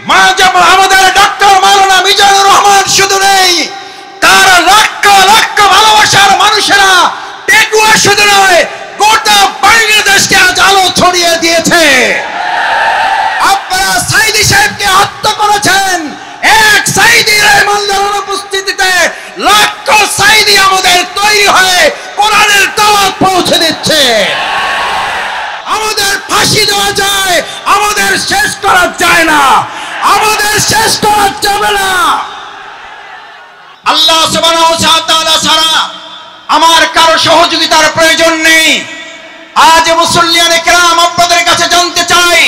আমাদের ডক্টর মাওলানা মিজানুর রহমান শুধু নেই, তার লক্ষ লক্ষ ভালোবাসার মানুষেরা টেকুয়া শুধু নয়, গোটা বাংলাদেশকে আজ আলো ছড়িয়ে দিয়েছে। আপনারা সাইদি সাহেবকে হত্যা করেছেন, এক সাইদির রহমানের অনুপস্থিতিতে লক্ষ সাইদি আমাদের তৈরি হয়ে কোরআনের দাওয়াত পৌঁছে দিচ্ছে। আমাদের ফাঁসি দেওয়া যায়, আমাদের শেষ করা যায় না, আমাদের শেষ করা যাবে না। আল্লাহ সুবহানাহু ওয়া তাআলা ছাড়া আমার কারো সহযোগিতার প্রয়োজন নেই। আজ মুসল্লিয়ানে কেরাম আপনাদের কাছে জানতে চাই,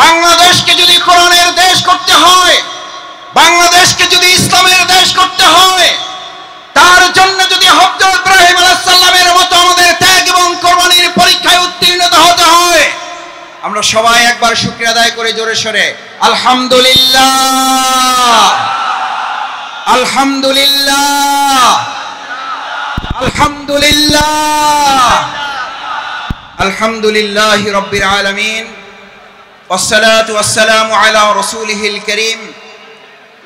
বাংলাদেশকে যদি কোরআনের দেশ করতে হয়, বাংলাদেশকে যদি ইসলামের দেশ করতে হয়, তার জন্য যদি হযরত ইব্রাহিম আলাইহিস সালামের মতো আমাদের ত্যাগ এবং কোরবানির পরীক্ষায় উত্তীর্ণ হতে হয়, আমরা সবাই একবার শুকরিয়া আদায় করে জোরে সোরে আলহামদুলিল্লাহ, আলহামদুলিল্লাহ, আলহামদুলিল্লাহ, আলহামদুলিল্লাহি রাব্বিল আলামিন, ওয়াসসালাতু ওয়াসসালামু আলা রাসূলিহিল কারীম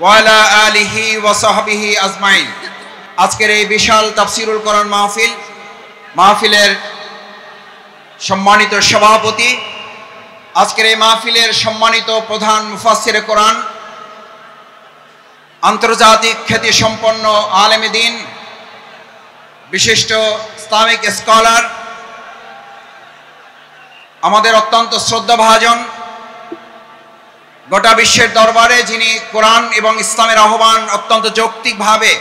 ওয়া আলা আলিহি ওয়া সাহবিহি আজমাইন। আজকের এই বিশাল তাফসীরুল কোরআন মাহফিলের সম্মানিত সভাপতি, আজকের এই মাহফিলের সম্মানিত প্রধান মুফাসসিরে কোরআন, আন্তর্জাতিক খ্যাতি সম্পন্ন আলেমে দ্বীন, বিশিষ্ট ইসলামিক স্কলার, আমাদের অত্যন্ত শ্রদ্ধাভাজন, গোটা বিশ্বের দরবারে যিনি কোরআন এবং ইসলামের আহ্বান অত্যন্ত যৌক্তিকভাবে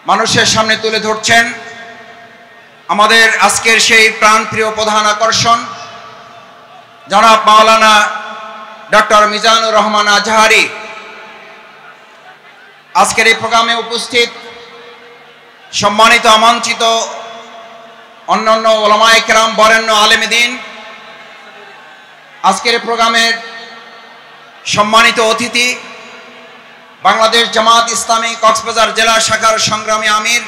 মানুষের সামনে তুলে ধরছেন, আমাদের আজকের সেই প্রাণপ্রিয় প্রধান আকর্ষণ জনাব মাওলানা ডক্টর মিজানুর রহমান আজহারি। আজকের এই প্রোগ্রামে উপস্থিত সম্মানিত আমন্ত্রিত অন্যান্য উলামায়ে কেরাম, বরেণ্য আলেমে দ্বীন, আজকের এই প্রোগ্রামের সম্মানিত অতিথি বাংলাদেশ জামাত ইসলামী কক্সবাজার জেলা শাখার সংগ্রামী আমির,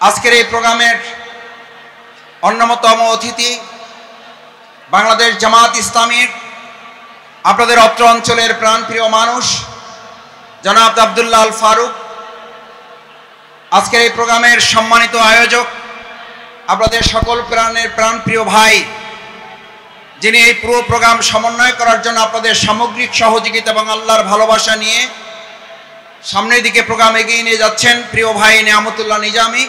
আজকের এই প্রোগ্রামের অন্যতম অতিথি বাংলাদেশ জামাত ইসলামীর আপনাদের অত্র অঞ্চলের প্রাণপ্রিয় মানুষ জনাব আব্দুল্লাহ আল ফারুক, আজকের এই প্রোগ্রামের সম্মানিত আয়োজক আপনাদের সকল প্রাণপ্রিয় ভাই, যিনি এই পুরো প্রোগ্রাম সমন্বয় করার জন্য আপনাদের সামগ্রিক সহযোগিতা এবং আল্লাহর ভালোবাসা নিয়ে সামনের দিকে প্রোগ্রাম এগিয়ে নিয়ে যাচ্ছেন, প্রিয় ভাই নিয়ামতুল্লাহ নিজামী,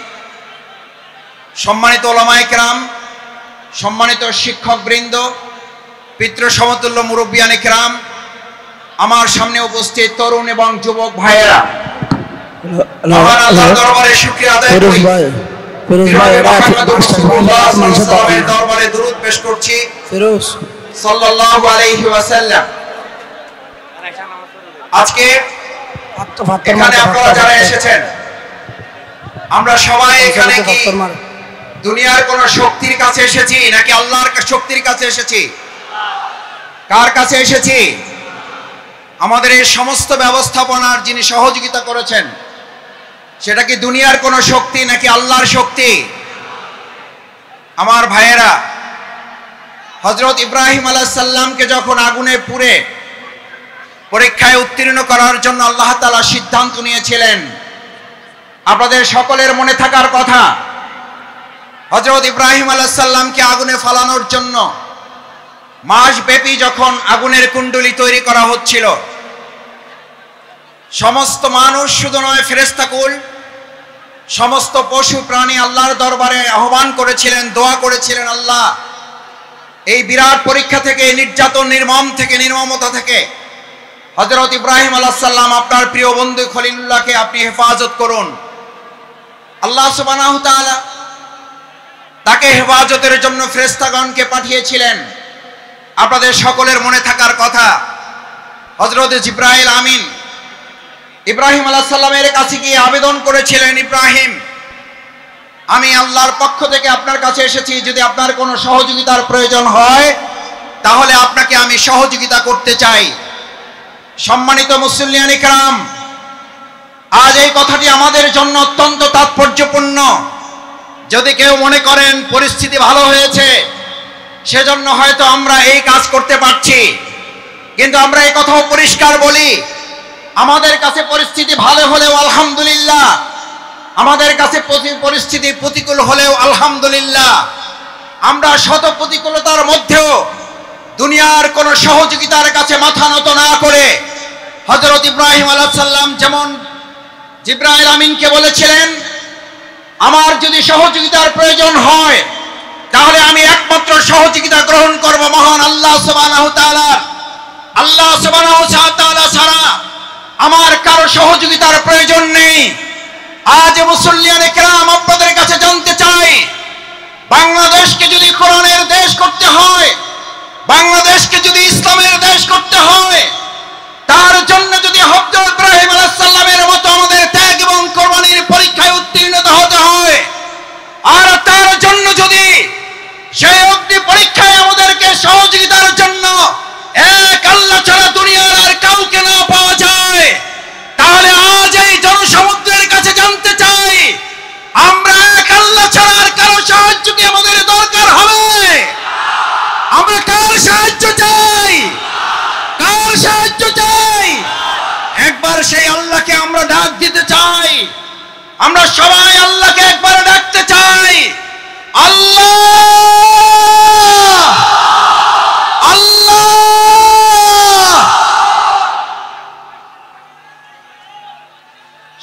সম্মানিত উলামায়ে কেরাম, সম্মানিত শিক্ষকবৃন্দ, পিতৃ সমতুল্য মুরব্বিয়ানে কেরাম, আমার সামনে উপস্থিত তরুণ এবং যুবক ভাইয়েরা, আমার আল্লাহর দরবারে শুকরিয়া আদায় করি, দরবারে দুরূদ পেশ করছি সাল্লাল্লাহু আলাইহি ওয়াসাল্লাম। আজকে এখানে আপনারা যারা এসেছেন, আমরা সবাই এখানে কি দুনিয়ার কোন শক্তির কাছে এসেছি নাকি আল্লাহর শক্তির কাছে এসেছি? কার কাছে এসেছি? আমাদের এই সমস্ত ব্যবস্থাপনার যিনি সহযোগিতা করেছেন, সেটা কি দুনিয়ার কোন শক্তি নাকি আল্লাহর শক্তি? আমার ভাইয়েরা, হযরত ইব্রাহিম আলাইহিস সালামকে যখন আগুনে পুড়ে পরীক্ষায় উত্তীর্ণ করার জন্য আল্লাহ তাআলা সিদ্ধান্ত নিয়েছিলেন, আপনাদের সকলের মনে থাকার কথা, হযরত ইব্রাহিম আলাইহিস সালামকে আগুনে ফালানোর জন্য মাসব্যাপী যখন আগুনের কুণ্ডলী তৈরি করা হচ্ছিল, সমস্ত মানুষ শুধু নয়, ফেরেশতাকুল, সমস্ত পশু প্রাণী আল্লাহর দরবারে আহ্বান করেছিলেন, দোয়া করেছিলেন, আল্লাহ এই বিরাট পরীক্ষা থেকে, নির্যাতন, নির্মমতা থেকে হযরত ইব্রাহিম আলাইহিস সালাম আপনার প্রিয় বন্ধু খলিলুল্লাহকে আপনি হেফাজত করুন। আল্লাহ সুবহানাহু ওয়া তাআলা তাকে হেফাজতের জন্য ফেরেশতাগণকে পাঠিয়েছিলেন। আপনাদের সকলের মনে থাকার কথা, হযরত জিবরাইল আমিন ইব্রাহিম আলাইহিস সালামের কাছে গিয়ে আবেদন করেছিলেন, ইব্রাহিম, আমি আল্লাহর পক্ষ থেকে আপনার কাছে এসেছি, যদি আপনার কোনো সহযোগিতার প্রয়োজন হয় তাহলে আপনাকে আমি সহযোগিতা করতে চাই। সম্মানিত মুসল্লিয়ানে কেরাম, আজ এই কথাটি আমাদের জন্য অত্যন্ত তাৎপর্যপূর্ণ। যদি কেউ মনে করেন পরিস্থিতি ভালো হয়েছে সেজন্য হয়তো আমরা এই কাজ করতে পারছি, কিন্তু আমরা এই কথাও পরিষ্কার বলি, আমাদের কাছে পরিস্থিতি ভালো হলেও আলহামদুলিল্লাহ, আমাদের কাছে পরিস্থিতি প্রতিকূল হলেও আলহামদুলিল্লাহ, আমরা শত প্রতিকূলতার মধ্যেও দুনিয়ার কোন সহযোগিতার কাছে মাথা নত না করে হযরত ইব্রাহিম আলাইহিস সালাম যেমন জিবরাইল আমিনকে বলেছিলেন, আমার যদি সহযোগিতার প্রয়োজন হয় তাহলে আমি একমাত্র সহযোগিতা গ্রহণ করব মহান আল্লাহ সুবহানাহু ওয়া তাআলা। আল্লাহ সুবহানাহু ওয়া তাআলা ছাড়া আমার কারো সহযোগিতার প্রয়োজন নেই। আজ মুসল্লিয়ানে কেরাম আপনাদের কাছে জানতে চাই, বাংলাদেশকে যদি কোরআনের দেশ করতে হয়, বাংলাদেশকে যদি ইসলামের দেশ করতে হয়, তার জন্য যদি হযরত ইব্রাহিম আলাইহিস সালামের মতো আমাদের ত্যাগ এবং কোরবানির পরীক্ষায় উত্তীর্ণ হতে হয়, আর তার জন্য যদি সেই অগ্নি পরীক্ষায় আমাদেরকে সহযোগিতার জন্য এক আল্লাহ ছাড়া দুনিয়ার আর কাউকে না পাওয়া যায়, তাহলে আজ এই জনসমুদ্রের কাছে জানতে চাই, আমরা এক আল্লাহ ছাড়া আর কারো সাহায্য কি আমাদের দরকার হবে? আমরা কার সাহায্য চাই? কার সাহায্য চাই? একবার সেই আল্লাহকে আমরা ডাক দিতে চাই। আমরা সবাই আল্লাহকে একবার ডাকতে চাই, আল্লাহ আল্লাহ।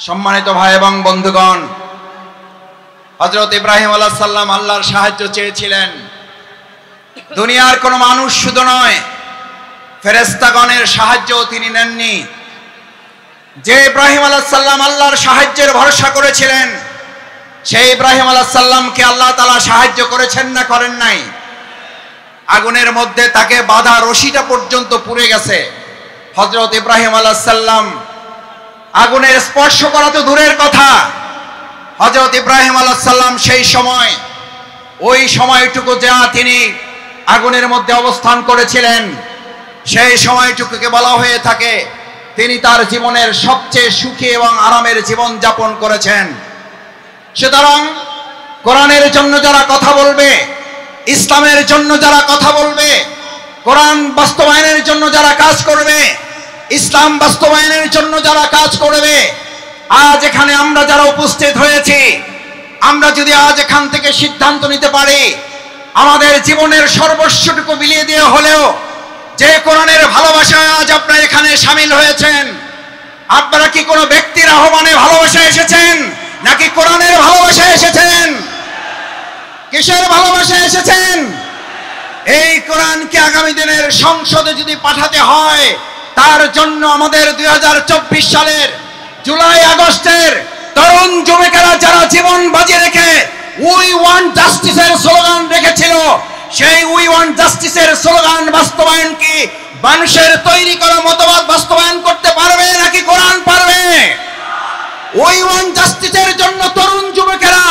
সম্মানিত ভাই এবং বন্ধুগণ, হযরত ইব্রাহিম আলাইহিস সালাম আল্লাহর সাহায্য চেয়েছিলেন। দুনিয়ার কোন মানুষ শুধু নয়, ফেরেশতাগণের সাহায্যও তিনি নেননি। যে ইব্রাহিম আলাইহিস সালাম আল্লাহর সাহায্যের ভরসা করেছিলেন, সেই ইব্রাহিম আলাইহিস সালামকে আল্লাহ তাআলা সাহায্য করেছেন না করেন নাই? আগুনের মধ্যে তাকে বাঁধা রশিটা পর্যন্ত পুড়ে গেছে। হযরত ইব্রাহিম আলাইহিস সালাম আগুনের স্পর্শ করা তো দূরের কথা, হযরত ইব্রাহিম আলাইহিস সালাম সেই সময় ওই সময়টুকু যা তিনি আগুনের মধ্যে অবস্থান করেছিলেন, সেই সময়টুকুকে বলা হয়ে থাকে তিনি তার জীবনের সবচেয়ে সুখী এবং আরামের জীবন যাপন করেছেন। সুতরাং কোরআনের জন্য যারা কথা বলবে, ইসলামের জন্য যারা কথা বলবে, কোরআন বাস্তবায়নের জন্য যারা কাজ করবে, ইসলাম বাস্তবায়নের জন্য যারা কাজ করবে, আজ এখানে আমরা যারা উপস্থিত হয়েছি, আমরা যদি আজ এখান থেকে সিদ্ধান্ত নিতে পারি আমাদের জীবনের সর্বস্বটুকু বিলিয়ে দিয়ে হলেও যে কোরআনের ভালোবাসায় আজ আপনারা এখানে শামিল হয়েছেন, আপনারা কি কোনো ব্যক্তির আহ্বানে ভালোবাসা এসেছেন নাকি কোরআনের ভালোবাসা এসেছেন? কিসের ভালোবাসা এসেছেন? এই কোরআনকে আগামী দিনের সংসদে যদি পাঠাতে হয়, তার জন্য আমাদের 2024 সালের জুলাই আগস্টের তরুণ যুবকেরা যারা জীবন বাজি রেখে উই ওয়ান্ট জাস্টিসের স্লোগান রেখেছিল, সেই উই ওয়ান্ট জাস্টিসের স্লোগান বাস্তবায়ন কি মানুষের তৈরি করা মতবাদ বাস্তবায়ন করতে পারবে নাকি কোরআন পারবে? উই ওয়ান্ট জাস্টিসের জন্য তরুণ যুবকেরা,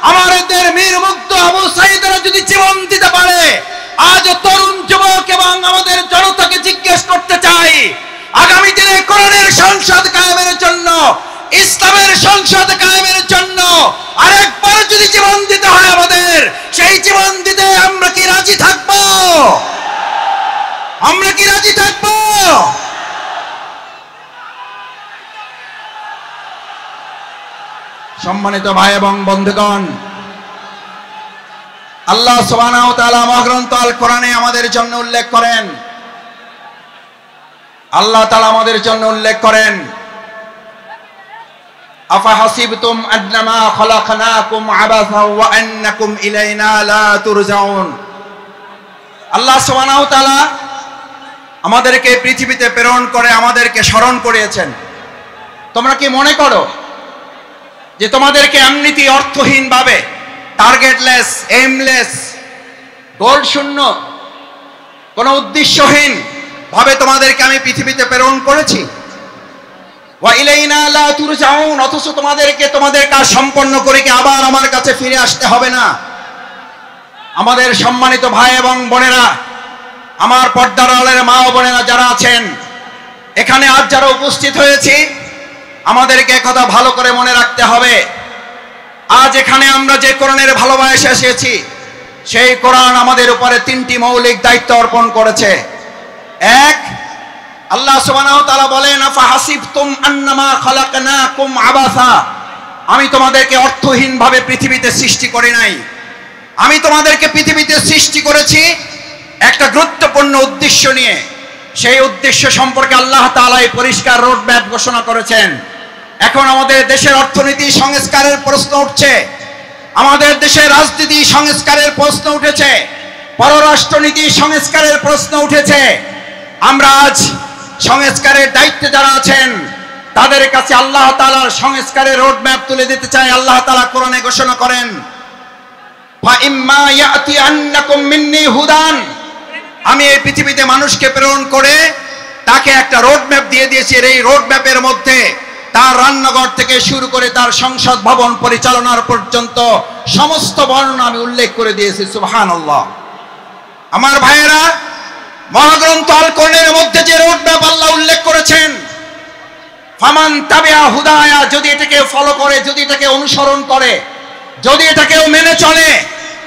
আমাদের মীর মুগ্ধ আবু সাঈদরা যদি জীবন দিতে পারে, আজ তরুণ যুবক এবং আমাদের জনতাকে জিজ্ঞেস করতে চাই, আগামী দিনে কোরআনের সংসদ কায়েমের জন্য, ইসলামের সংসদ কায়েমের জন্য আরেকবার যদি জীবন দিতে হয় আমাদের, সেই জীবন দিতে আমরা কি রাজি থাকব? আমরা কি রাজি থাকব? সম্মানিত ভাই এবং বন্ধুগণ, আল্লাহ সুবহানাহু ওয়া তাআলা মহাগ্রন্থ আল কোরআনে আমাদের জন্য উল্লেখ করেন, আল্লাহ তাআলা আমাদের জন্য উল্লেখ করেন, আফা হাসিবতুম আন্নামা খলাকনাকুম আবাসা ওয়া আন্নাকুম ইলাইনা লা তুরজাউন। আল্লাহ সুবহানাহু ওয়া তাআলা আমাদেরকে পৃথিবীতে প্রেরণ করে আমাদেরকে স্মরণ করিয়েছেন। তোমরা কি মনে করো যে তোমাদেরকে এমনিতেই অর্থহীন ভাবে, টার্গেটলেস, এইমলেস, গোল শূন্য, কোনো উদ্দেশ্যহীন ভাবে তোমাদেরকে আমি পৃথিবীতে প্রেরণ করেছি? ওয়া ইলাইনা লা তুরজাউন, অথচ তোমাদেরকে তোমাদের কাজ সম্পন্ন করে কি আবার আমার কাছে ফিরে আসতে হবে না? আমাদের সম্মানিত ভাই এবং বোনেরা, আমার পর্দার আড়ালের মা ও বোনেরা যারা আছেন এখানে, আজ যারা উপস্থিত হয়েছি, আমাদেরকে কথা ভালো করে মনে রাখতে হবে, আজ এখানে আমরা যে কোরআনের ভালোবাসা এসেছি, সেই কোরআন আমাদের উপরে তিনটি মৌলিক দায়িত্ব অর্পণ করেছে। এক, আল্লাহ সুবহানাহু ওয়া তাআলা বলেন, আফা হাসিবতুম আন্নামা খালাকনাকুম আবাসা, আমি তোমাদেরকে অর্থহীন ভাবে পৃথিবীতে সৃষ্টি করি নাই। আমি তোমাদেরকে পৃথিবীতে সৃষ্টি করেছি একটা গুরুত্বপূর্ণ উদ্দেশ্য নিয়ে। সেই উদ্দেশ্য সম্পর্কে আল্লাহ তাআলা এই পরিষ্কার রোড ম্যাপ ঘোষণা করেছেন। এখন আমাদের দেশের অর্থনীতি সংস্কারের প্রশ্ন উঠছে, আমাদের দেশের রাজনীতি সংস্কারের প্রশ্ন উঠেছে, পররাষ্ট্রনীতি সংস্কারের প্রশ্ন উঠেছে। আমরা আজ সংস্কারের দায়িত্বে যারা আছেন তাদের কাছে আল্লাহ তাআলার সংস্কারের রোড ম্যাপ তুলে দিতে চাই। আল্লাহ তাআলা কোরআনে ঘোষণা করেন, ফাইম্মা ইয়াতিয়ান্নাকুম মিন্নি হুদান, আমি এই পৃথিবীতে মানুষকে প্রেরণ করে তাকে একটা রোড ম্যাপ দিয়ে দিয়েছি। এই রোড ম্যাপের মধ্যে তার রান্নাঘর থেকে শুরু করে তার সংসদ ভবন পরিচালনার পর্যন্ত সমস্ত বর্ণনা আমি উল্লেখ করে দিয়েছি। সুবহানাল্লাহ। আমার ভাইয়েরা, মহাগ্রন্থ আল কোরআনের মধ্যে যে রোড ম্যাপ আল্লাহ উল্লেখ করেছেন, ফামান তাবিআ হুদায়া, যদি এটাকে ফলো করে, যদি এটাকে অনুসরণ করে, যদি এটাকেও মেনে চলে,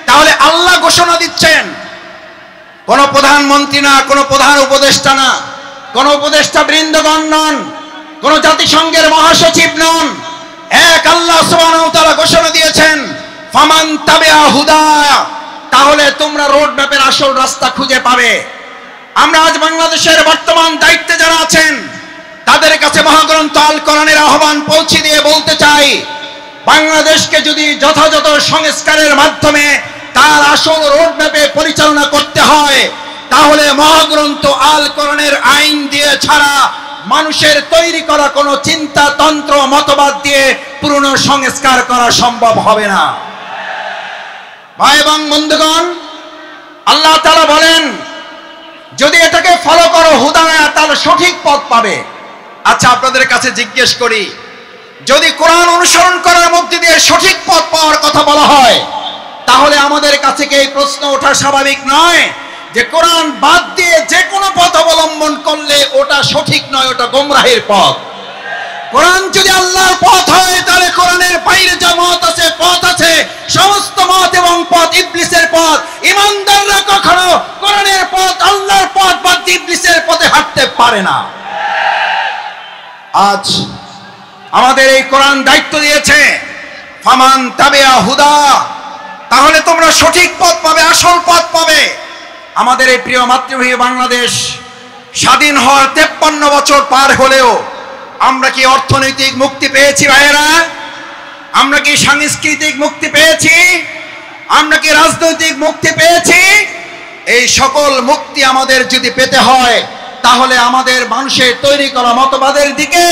তাহলে আল্লাহ ঘোষণা দিচ্ছেন, কোন প্রধানমন্ত্রী না, কোন প্রধান উপদেষ্টা না, কোন উপদেষ্টা বৃন্দগণ নন, কোন জাতিসংঘের মহাসচিব নন, এক আল্লাহ সুবহানাহু ওয়া তাআলা ঘোষণা দিয়েছেন, ফামান তাবিআ হুদায়া, তাহলে তোমরা রোড ম্যাপের আসল রাস্তা খুঁজে পাবে। আমরা আজ বাংলাদেশের বর্তমান দায়িত্বে যারা আছেন তাদের কাছে মহাগ্রন্থ আল কোরআনের আহ্বান পৌঁছে দিয়ে বলতে চাই, বাংলাদেশকে যদি যথাযথ সংস্কারের মাধ্যমে তার আসল রোড ম্যাপে পরিচালনা করতে হয়, তাহলে মহাগ্রন্থ আল কোরআনের আইন দিয়ে ছাড়া মানুষের তৈরি করা কোনো চিন্তা তন্ত্র মতবাদ দিয়ে পুরনো সংস্কার করা সম্ভব হবে না। ভাই এবং বন্ধুগণ, আল্লাহ তাআলা বলেন, যদি এটাকে ফলো করো হুদায়া, তাহলে সঠিক পথ পাবে। আচ্ছা, আপনাদের কাছে জিজ্ঞেস করি, যদি কোরআন অনুসরণ করার মধ্যে দিয়ে সঠিক পথ পাওয়ার কথা বলা হয়, তাহলে আমাদের কাছে কি এই প্রশ্ন ওঠা স্বাভাবিক নয় যে কোরআন বাদ দিয়ে যে কোনো পথ অবলম্বন করলে ওটা সঠিক নয়, ওটা গোমরাহের পথ? কোরআন যদি আল্লাহর পথ হয়, তাহলে কোরআনের বাইরে যা মত আছে, পথ আছে, সমস্ত মত এবং পথ ইবলিসের পথ। ঈমানদাররা কখনো কোরআনের পথ, আল্লাহর পথ বাদ দিয়ে ইবলিসের পথে হাঁটতে পারে না। আজ আমাদের এই কোরআন দায়িত্ব দিয়েছে, ফামান তাবিআ হুদা, তাহলে তোমরা সঠিক পথ পাবে, আসল পথ পাবে। আমাদের এই প্রিয় মাতৃভূমি বাংলাদেশ স্বাধীন হওয়ার 53 বছর পার হলেও আমরা কি অর্থনৈতিক মুক্তি পেয়েছি ভাইয়েরা? আমরা কি সাংস্কৃতিক মুক্তি পেয়েছি? আমরা কি রাজনৈতিক মুক্তি পেয়েছি? এই সকল মুক্তি আমাদের যদি পেতে হয়, তাহলে আমাদের মানুষের তৈরি করা মতবাদের দিকে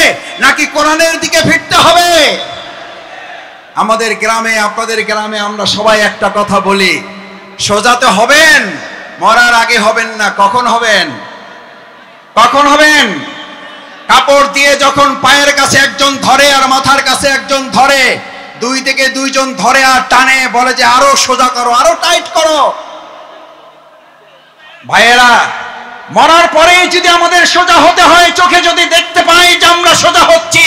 নাকি কোরআনের দিকে ফিরতে হবে? আমাদের গ্রামে, আপনাদের গ্রামে আমরা সবাই একটা কথা বলি, সোজাতে হবেন, মরার আগে হবেন না। কখন হবেন? কখন হবেন? কাপড় দিয়ে যখন পায়ের কাছে একজন ধরে আর মাথার কাছে একজন ধরে, দুই থেকে দুইজন ধরে আর টানে, বলে যে আরো সোজা করো, আরো টাইট করো। ভাইয়েরা, মরার পরে যদি আমাদের সোজা হতে হয়, চোখে যদি দেখতে পাই যে আমরা সোজা হচ্ছি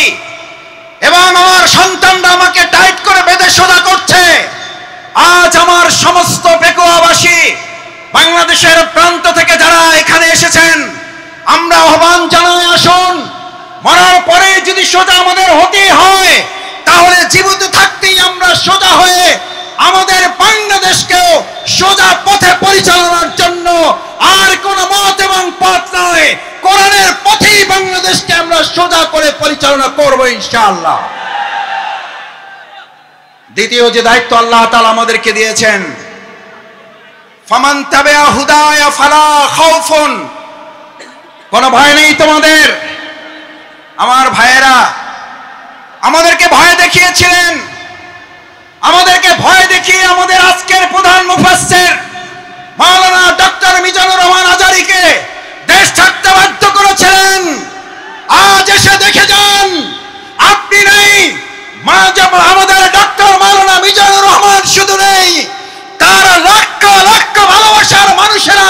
এবং আমার সন্তানরা আমাকে টাইট করে বেঁধে সোজা করছে, আজ আমার সমস্ত পেকুয়াবাসী, বাংলাদেশের প্রান্ত থেকে যারা এখানে এসেছেন, আমরা আহ্বান জানাই, আসুন, মরার পরে যদি সোজা আমাদের হতে হয়, তাহলে জীবিত থাকতেই আমরা সোজা হয়ে আমাদের বাংলাদেশকেও সোজা পথে পরিচালনার জন্য আর কোন মত এবং পথ নয়, কোরআনের পথেই বাংলাদেশকে আমরা সোজা করে পরিচালনা করব ইনশাআল্লাহ। দ্বিতীয় যে দায়িত্ব আল্লাহ তাআলা আমাদেরকে দিয়েছেন, ফামান তাবিআ হুদায়া ফালা খাউফুন, কোন ভয় নেই তোমাদের। আমার ভাইয়েরা, আমাদেরকে ভয় দেখিয়েছিলেন, আমাদেরকে ভয় দেখিয়ে আমাদের আজকের প্রধান মুফাসসির মাওলানা ডক্টর মিজানুর রহমান আজারীকে দেশ ছাড়তে বাধ্য করেছিলেন। আজ এসে দেখে যান, আপনি নেই, আমাদের ডক্টর মাওলানা মিজানুর রহমান শুধু নেই, তার লক্ষ লক্ষ ভালোবাসার মানুষেরা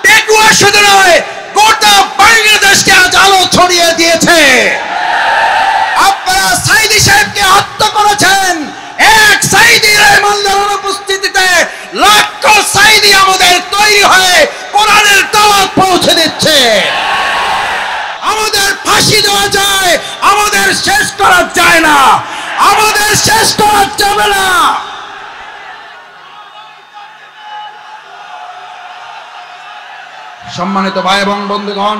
পেকুয়া শুধু নয়, গোটা বাংলাদেশকে আজ আলো ছড়িয়ে দিয়েছে। আপনারা সাইদি সাহেবকে হত্যা করেছেন, এক সাইদি রহমানের অনুপস্থিতিতে লক্ষ সাইদি আমাদের তৈরি হয়ে কোরআনের দাওয়াত পৌঁছে দিচ্ছে। করা যায় না, আমাদের শেষ করা যাবে না। সম্মানিত ভাই এবং বন্ধুগণ,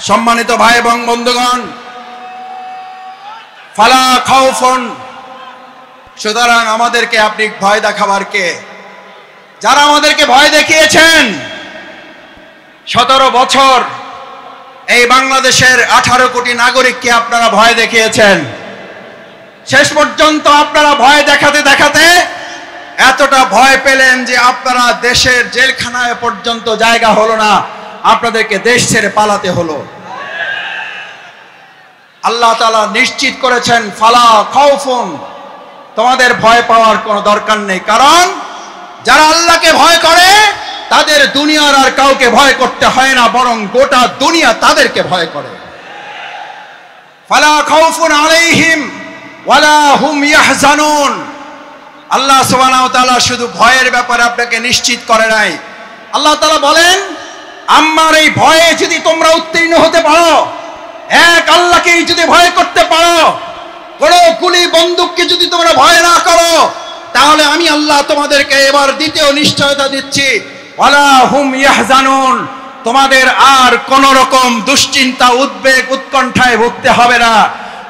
সম্মানিত ভাই এবং বন্ধুগণ, ফালা খাউফুন, সুতরাং আমাদেরকে আপনি ভয় দেখাবার কে? যারা আমাদেরকে ভয় দেখিয়েছেন 17 বছর এই বাংলাদেশের 18 কোটি নাগরিককে আপনারা ভয় দেখিয়েছেন। শেষ পর্যন্ত আপনারা ভয় দেখাতে দেখাতে এতটা ভয় পেলেন যে আপনারা দেশের জেলখানায় পর্যন্ত জায়গা হলো না, আপনাদেরকে দেশ ছেড়ে পালাতে হলো। আল্লাহ তাআলা নিশ্চিত করেছেন ফালা খাউফুন, তোমাদের ভয় পাওয়ার কোনো দরকার নেই, কারণ যারা আল্লাহকে ভয় করে তাদের দুনিয়ার আর কাউকে ভয় করতে হয় না, বরং গোটা দুনিয়া তাদেরকে ভয় করে। ফালা খাউফুন আলাইহিম ওয়ালা হুম ইয়াহজানুন। আল্লাহ সুবহানাহু ওয়া তাআলা শুধু ভয়ের ব্যাপারে আপনাকে নিশ্চিত করে নাই, আল্লাহ তাআলা বলেন আমার এই ভয়ে যদি তোমরা উত্তীর্ণ হতে পারো, এক আল্লাহকেই যদি ভয় করতে পারো, কোনো গুলি বন্দুককে যদি তোমরা ভয় না করো, তাহলে আমি আল্লাহ তোমাদেরকে এবার দ্বিতীয় নিশ্চয়তা দিচ্ছি, ওয়ালা হুম ইয়াহজানুন, তোমাদের আর কোন রকম দুশ্চিন্তা উদ্বেগ উৎকণ্ঠায় ভুগতে হবে না।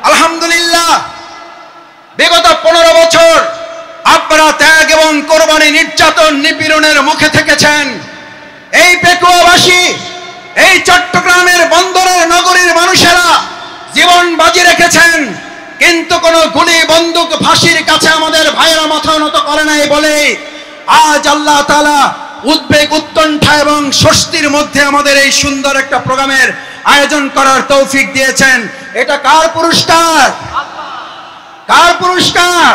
আলহামদুলিল্লাহ, বিগত 15 বছর আপনারা ত্যাগ এবং কোরবানি, নির্যাতন নিপীড়নের মুখে থেকেছেন। এই পেকুয়াবাসী, এই চট্টগ্রামের বন্দরের নগরীর মানুষেরা জীবন বাজি রেখেছেন, কিন্তু কোনো গুলি বন্দুক ফাঁসির কাছে আমাদের ভাইয়েরা মাথা নত করে নাই বলে আজ আল্লাহ তাআলা উদ্বেগ উৎকণ্ঠা এবং স্বস্তির মধ্যে আমাদের এই সুন্দর একটা প্রোগ্রামের আয়োজন করার তৌফিক দিয়েছেন। এটা কার পুরস্কার? কার পুরস্কার?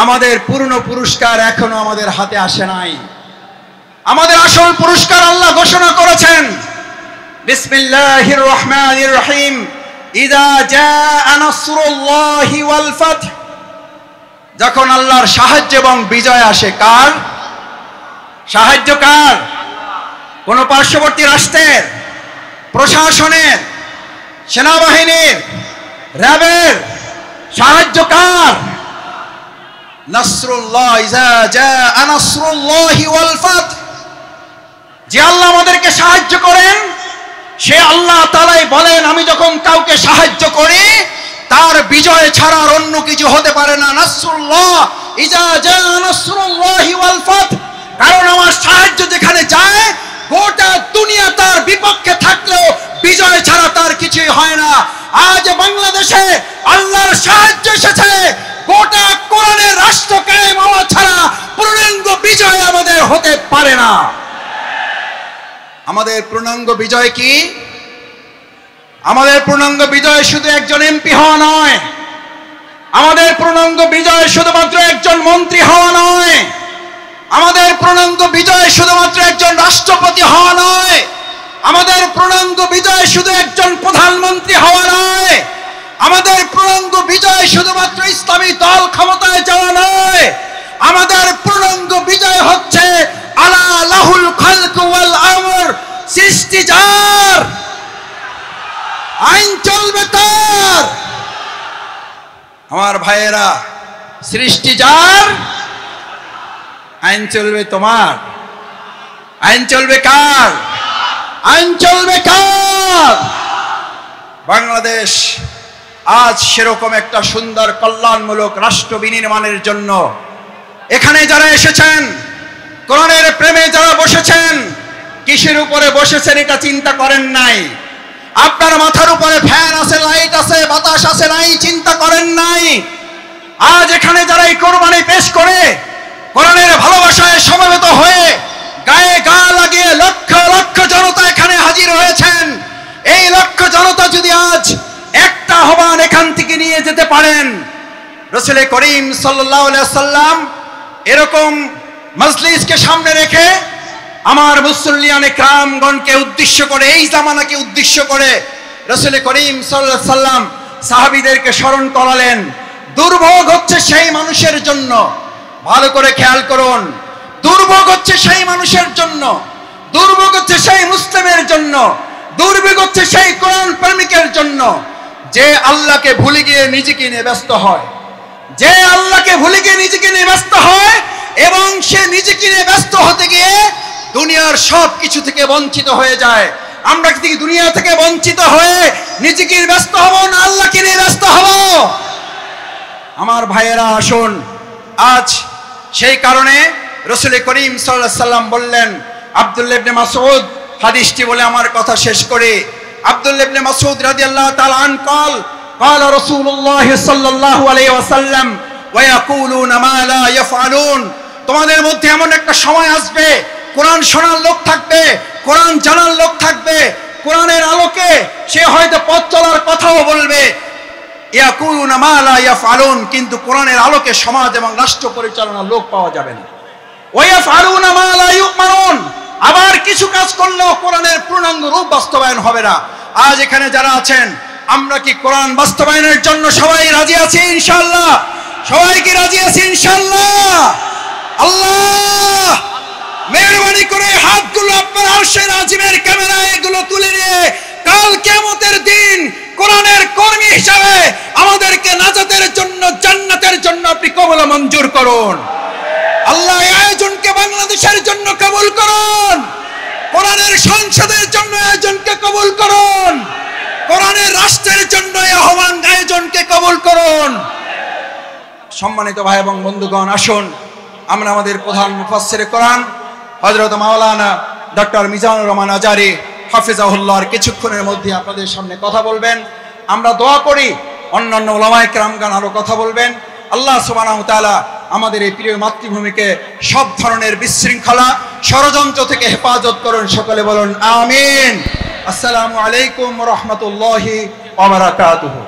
আমাদের পূর্ণ পুরস্কার এখনো আমাদের হাতে আসে নাই। আমাদের আসল পুরস্কার আল্লাহ ঘোষণা করেছেন, বিসমিল্লাহির রহমানির রহিম, ইযা জাআ নাসরুল্লাহি ওয়াল ফাত। যখন আল্লাহর সাহায্য এবং বিজয় আসে, কার সাহায্য? কার? কোন পার্শ্ববর্তী রাষ্ট্রের, প্রশাসনের, সেনাবাহিনীর, র্যাবের সাহায্য কার? নাসরুল্লাহ, ইযা জাআ নাসরুল্লাহি ওয়াল ফাত। যে আল্লাহ আমাদেরকে সাহায্য করেন, সে আল্লাহ তাআলাই বলেন আমি যখন কাউকে সাহায্য করি তার বিজয় ছাড়া আর অন্য কিছু হতে পারে না। নাসরুল্লাহ, ইযা জাআ নাসরুল্লাহি ওয়াল ফাত, কারণ আমার সাহায্য যেখানে যায় গোটা দুনিয়া তার বিপক্ষে থাকলেও বিজয় ছাড়া তার কিছুই হয় না। আজ বাংলাদেশে আল্লাহর সাহায্য এসেছে, গোটা কোরআনের রাষ্ট্র কায়েম হওয়া ছাড়া পূর্ণাঙ্গ বিজয় আমাদের হতে পারে না। আমাদের পূর্ণাঙ্গ বিজয় কি? আমাদের পূর্ণাঙ্গ বিজয় শুধু একজন এমপি হওয়া নয়, আমাদের পূর্ণাঙ্গ বিজয় শুধুমাত্র একজন মন্ত্রী হওয়া নয়, আমাদের পূর্ণাঙ্গ বিজয় শুধুমাত্র একজন রাষ্ট্রপতি হওয়া নয়, আমাদের পূর্ণাঙ্গ বিজয় শুধু একজন প্রধানমন্ত্রী হওয়া নয়, আমাদের পূর্ণাঙ্গ বিজয় শুধুমাত্র ইসলামী দল ক্ষমতায় যাওয়া নয়, আমাদের পূর্ণাঙ্গ বিজয় হচ্ছে আলা লাহুল খালকু ওয়াল আমর, সৃষ্টি যার, আইন চলবে তার। আমার ভাইয়েরা, সৃষ্টি যার, আইন চলবে তোমার। আইন চলবে কার? আইন চলবে কার? বাংলাদেশ আজ সেরকম একটা সুন্দর কল্যাণমূলক রাষ্ট্র বিনির্মাণের জন্য এখানে যারা এসেছেন, কোরআনের প্রেমে যারা বসেছেন, কিসের উপরে বসেছেন এটা চিন্তা করেন নাই। আপনার মাথার উপরে ফ্যান আছে, লাইট আছে, বাতাস আছে, নাই চিন্তা করেন নাই। আজ এখানে যারা এই কোরবানি পেশ করে কোরআনের ভালোবাসায় সমবেত হয়ে গায়ে গা লাগিয়ে লক্ষ লক্ষ জনতা এখানে হাজির হয়েছেন, এই লক্ষ জনতা যদি আজ একটা আহ্বান এখান থেকে নিয়ে যেতে পারেন, রাসূল করিম সাল্লাল্লাহু আলাইহি ওয়াসাল্লাম এরকম মজলিসকে সামনে রেখে আমার মুসল্লিয়ানে কিরামগণকে উদ্দেশ্য করে, এই জামানাকে উদ্দেশ্য করে রাসূল করিম সাল্লাল্লাহু আলাইহি ওয়াসাল্লাম সাহাবীদেরকে স্মরণ করালেন। দুর্ভোগ হচ্ছে সেই মানুষের জন্য, ভালো করে খেয়াল করুন, দুর্ভোগ হচ্ছে সেই মানুষের জন্য, দুর্ভোগ হচ্ছে সেই মুসলিমের জন্য, দুর্ভোগ হচ্ছে সেই কোরআন প্রেমিকের জন্য যে আল্লাহকে ভুলে গিয়ে নিজেকে নিয়ে ব্যস্ত হয়, যে আল্লাহকে ভুলে গিয়ে নিজেকে নিয়ে ব্যস্ত হয় এবং সে নিজেকে নিয়ে ব্যস্ত হতে গিয়ে দুনিয়ার সব কিছু থেকে বঞ্চিত হয়ে যায়। আমরা কি দুনিয়া থেকে বঞ্চিত হয়ে নিজেকে নিয়ে ব্যস্ত হব না আল্লাহকে নিয়ে ব্যস্ত হব? আমার ভাইয়েরা আসুন, আজ সেই কারণে রাসূল করিম সাল্লাল্লাহু আলাইহি সাল্লাম বললেন, আব্দুল্লাহ ইবনে মাসউদ হাদিসটি বলে আমার কথা শেষ করে, আব্দুল্লাহ ইবনে মাসউদ রাদিয়াল্লাহু তাআলা আন قال قال رسول الله صلى الله عليه وسلم ويقولون ما لا يفعلون। তোমাদের মধ্যে এমন একটা সময় আসবে, কোরআন শোনার লোক থাকবে, কোরআন জানার লোক থাকবে, কোরআনের আলোকে সে হয়তো পথ চলার কথাও বলবে, ইয়াকুলুনা মা লা ইয়াফআলুন, কিন্তু কোরআনের আলোকে সমাজ এবং রাষ্ট্র পরিচালনার লোক পাওয়া যাবে না। ওয়া ইয়াফআলুনা মা লা ইউমারুন, আবার কিছু কাজ করলেও কোরআনের পূর্ণাঙ্গ রূপ বাস্তবায়ন হবে না। আজ এখানে যারা আছেন, আমরা কি কোরআন বাস্তবায়নের জন্য সবাই রাজি আছি ইনশাআল্লাহ? সবাই কি রাজি আছি ইনশাআল্লাহ? আল্লাহ মেহেরবানি করে হাতগুলো আপনার আরশের আজিমের ক্যামেরায় এগুলো তুলে নিয়ে কাল কিয়ামতের দিন কোরআনের কর্মী হিসাবে আমাদেরকে নাজাতের জন্য, জান্নাতের জন্য আপনি কবুল মঞ্জুর করুন। আল্লাহ এই আয়োজনকে বাংলাদেশের জন্য কবুল করুন, কোরআনের সংসদের জন্য আয়োজনকে কবুল করুন, কোরআনের রাষ্ট্রের জন্য আহ্বান আয়োজনকে কবুল করুন। সম্মানিত ভাই এবং বন্ধুগণ, আসুন আমরা আমাদের প্রধান মুফাসসিরে কোরআন হযরত মাওলানা ডক্টর মিজানুর রহমান আজারি হাফিজাহুল্লাহর কিছুক্ষণের মধ্যে আপনাদের সামনে কথা বলবেন। আমরা দোয়া করি অন্যান্য উলামায়ে কেরামগণ আরো কথা বলবেন। আল্লাহ সুবহানাহু ওয়া তাআলা আমাদের এই প্রিয় মাতৃভূমিকে সব ধরনের বিশৃঙ্খলা ষড়যন্ত্র থেকে হেফাজত করুন। সকলে বলুন আমিন। আসসালামু আলাইকুম ওয়া রাহমাতুল্লাহি ওয়া বারাকাতুহু।